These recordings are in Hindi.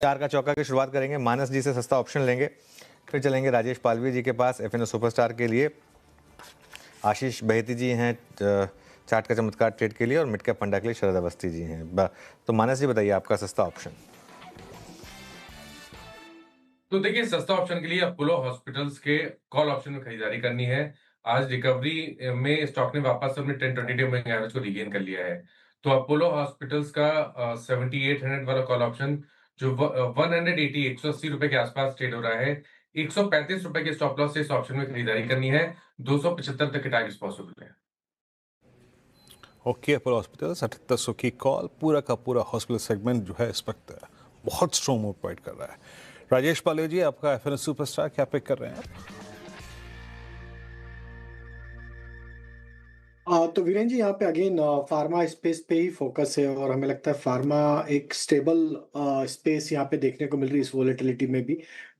चार का चौका की शुरुआत करेंगे, मानस जी से सस्ता ऑप्शन लेंगे, फिर चलेंगे राजेश पालवी जी के पास एफएनओ सुपरस्टार के लिए, आशीष बहेती जी हैं चार्ट का चमत्कार ट्रेड के लिए, और मिड कैप फंडा के लिए शरद अवस्थी जी हैं। तो मानस जी बताइए आपका सस्ता ऑप्शन। तो देखिए, सस्ता ऑप्शन के लिए अपोलो हॉस्पिटल्स के कॉल ऑप्शन में खरीदारी करनी है। आज रिकवरी में स्टॉक ने वापस अपने 10-20 डे मूविंग एवरेज को रीगेन कर लिया है। तो अपोलो हॉस्पिटल्स का 7800 वाला कॉल ऑप्शन जो 180 180 रुपए के आसपास ट्रेड हो रहा है, 135 रुपए के स्टॉप लॉस से इस ऑप्शन में खरीदारी करनी है। 275 तक के टारगेट्स पॉसिबल है। ओके, अपोलो हॉस्पिटल 7800 की कॉल। पूरा का पूरा हॉस्पिटल सेगमेंट जो है इस वक्त बहुत स्ट्रॉन्ग मूव प्रोवाइड कर रहा है। राजेश पाले जी, आपका एफएनओ सुपरस्टार क्या पिक कर रहे हैं? तो वीरेन जी यहाँ पे अगेन फार्मा स्पेस पे ही फोकस है और हमें लगता है फार्मा एक स्टेबल स्पेस यहाँ पे देखने को मिल रही है इस वोलेटिलिटी में भी।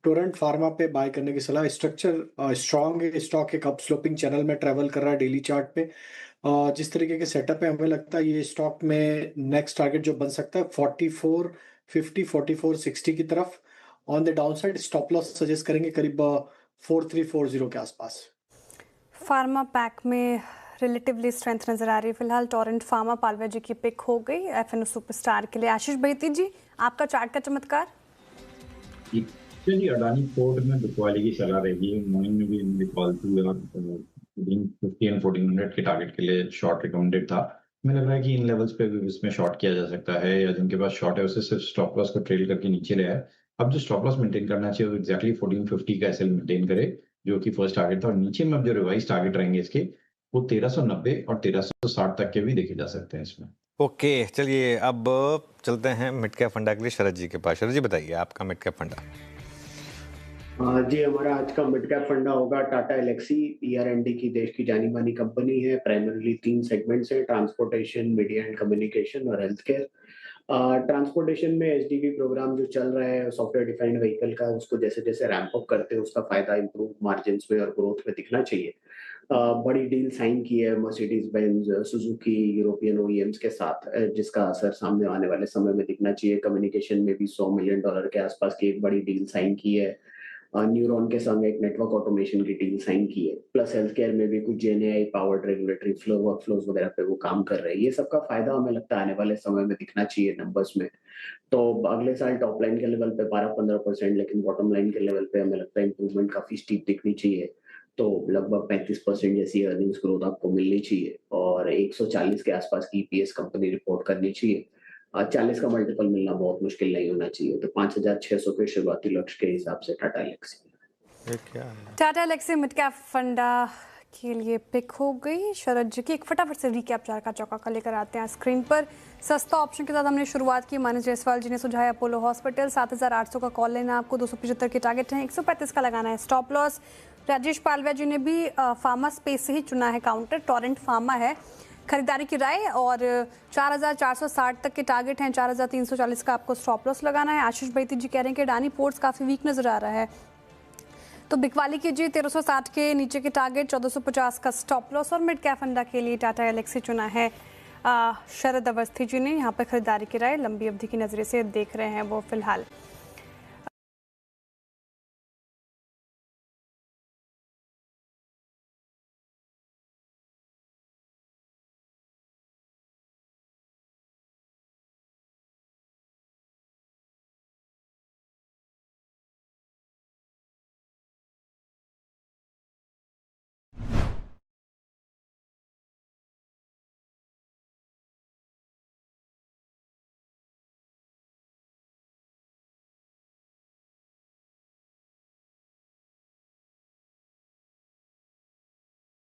टोरेंट फार्मा पे बाय करने की सलाह। स्ट्रक्चर स्ट्रॉन्ग है, स्टॉक एक अप स्लोपिंग चैनल में ट्रेवल कर रहा है डेली चार्ट पे। जिस तरीके के सेटअप है, हमें लगता है ये स्टॉक में नेक्स्ट टारगेट जो बन सकता है 4450 4460 की तरफ। On the down side stop loss suggest करेंगे करीब 4340 के आसपास। फार्मा पैक में रिलेटिवली स्ट्रेंथ नजर आ रही है फिलहाल। टोरेंट फार्मा पालवा जी की पिक हो गई एफएनओ सुपरस्टार के लिए। आशीष बहेती जी, आपका चार्ट का चमत्कार। चलिए, अडानी पोर्ट में बिकवाली की सलाह रहेगी। मॉर्निंग में भी मेरी कॉल थी और 1450 एंड 1400 के टारगेट के लिए शॉर्ट रिकमेंडेड था। मुझे लग रहा है कि इन लेवल्स पे भी इसमें शॉर्ट किया जा सकता है, या जिनके पास शॉर्ट है उसे सिर्फ स्टॉप लॉस को ट्रेल करके नीचे ले आए। अब जो स्टॉप लॉस मेंटेन करना चाहिए वो एक्जैक्टली 1450 का एसएल मेंटेन करे, जो कि फर्स्ट टारगेट था। और नीचे में अब जो रिवाइज टारगेट रहेंगे इसके, वो 1390 और 1360 तक के भी देखे जा सकते हैं इसमें। ओके, चलिए अब चलते हैं मिड कैप फंडा के लिए शरद जी के पास। शरद जी बताइए आपका मिड कैप फंडा। जी, हमारा आज का मिड कैप फंडा होगा टाटा एलेक्सी। ईआर&डी की देश की जानी मानी कंपनी है। प्राइमरीली 3 सेगमेंट्स हैं, ट्रांसपोर्टेशन, मीडिया एंड कम्युनिकेशन और हेल्थ केयर। ट्रांसपोर्टेशन में एसडीवी प्रोग्राम जो चल रहा है सॉफ्टवेयर डिफाइंड व्हीकल का, उसको जैसे जैसे रैंप अप करते हैं उसका फायदा इंप्रूव मार्जिन में और ग्रोथ में दिखना चाहिए। बड़ी डील साइन की है Mercedes Benz, Suzuki, European OEMs के साथ, जिसका असर सामने आने वाले समय में दिखना चाहिए। कम्युनिकेशन में भी $100 मिलियन के आसपास की एक बड़ी डील साइन की है। न्यूरॉन के संग एक नेटवर्क ऑटोमेशन की डील साइन की है। प्लस हेल्थ केयर में भी कुछ जेएनएआई पावर्ड रेगुलेटरी फ्लो वर्कफ्लोज वगैरह पे वो काम कर रहे हैं। ये सबका फायदा हमें लगता है आने वाले समय में दिखना चाहिए नंबर्स में। तो अगले साल टॉप लाइन के लेवल पे 12-15%, लेकिन बॉटम लाइन के लेवल पे हमें लगता है इंप्रूवमेंट काफी स्टीप दिखनी चाहिए। तो लगभग 35% जैसी अर्निंग्स ग्रोथ आपको मिलनी चाहिए और 140 के आसपास की ईपीएस कंपनी रिपोर्ट करनी चाहिए। 40 का मल्टीपल मिलना बहुत मुश्किल नहीं होना चाहिए। तो 5600 के शुरुआती लक्ष्य के हिसाब से टाटा एलेक्सी। टाटा एलेक्सी मिड कैप फंडा के लिए पिक हो गई शरद जी की। एक फटाफट से रिकैप चार का चौका का लेकर आते हैं स्क्रीन पर। सस्ता ऑप्शन के साथ हमने शुरुआत की। मानस जायसवाल जी ने सुझाया अपोलो हॉस्पिटल, 7800 का कॉल लेना आपको, 275 के टारगेट हैं, 135 का लगाना है स्टॉप लॉस। राजेश पालवा जी ने भी फार्मा स्पेस से ही चुना है काउंटर, टोरेंट फार्मा है खरीदारी की राय, और 4460 तक के टारगेट हैं, 4340 का आपको स्टॉप लॉस लगाना है। आशीष बहेती जी कह रहे हैं कि अडानी पोर्ट्स काफ़ी वीक नजर आ रहा है, तो बिकवाली कीजिए। 1360 के नीचे के टारगेट, 1450 का स्टॉप लॉस। और मिड कैप फंडा के लिए टाटा एलेक्सी चुना है शरद अवस्थी जी ने। यहाँ पर खरीदारी की राय लंबी अवधि की नज़रिए से देख रहे हैं वो फिलहाल।